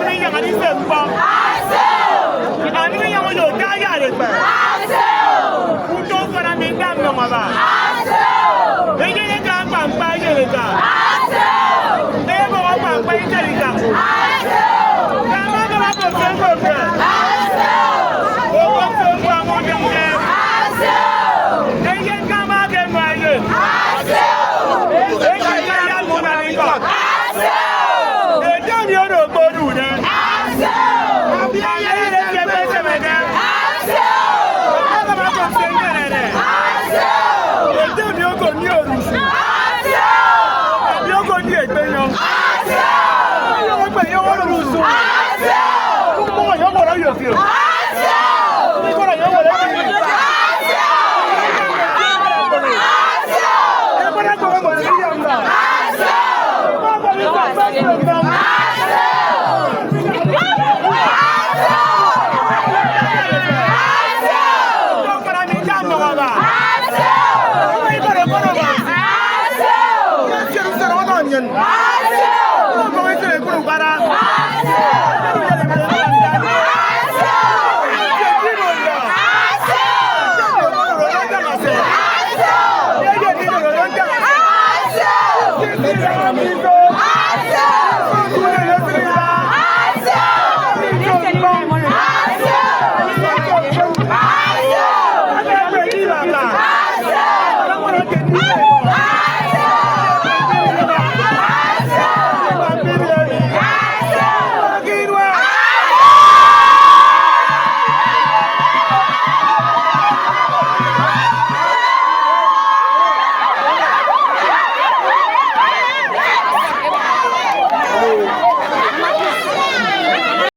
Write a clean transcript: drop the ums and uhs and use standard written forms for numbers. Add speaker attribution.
Speaker 1: mi yang ani sembo. Ani mi yang yo da ya le pa. Uto fara mi ngam no ma ba. Ege ne ka pampa ye le ka. Ege bo pampa ye le ka. Ka ma ba ko sembo ka. O ko sembo mo de me. Ege ka ma de ma ye. Ege ka ya mo na ni ko. Ege ni o ro bo du ne. Feel